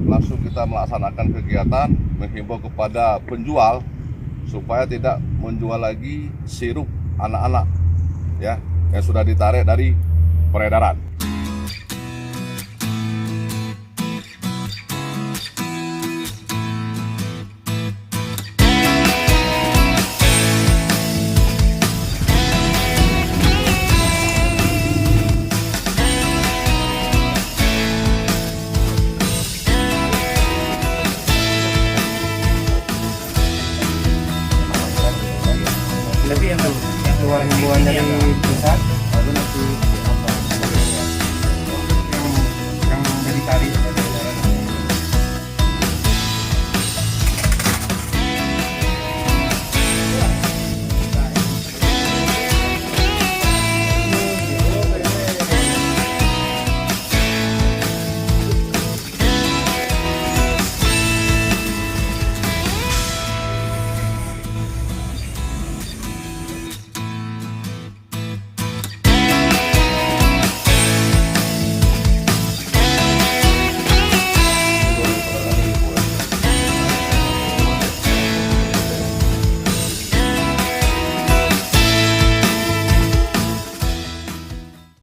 langsung kita melaksanakan kegiatan menghimbau kepada penjual supaya tidak menjual lagi sirup anak-anak ya yang sudah ditarik dari peredaran. Tapi yang keluar himbauan dari pusat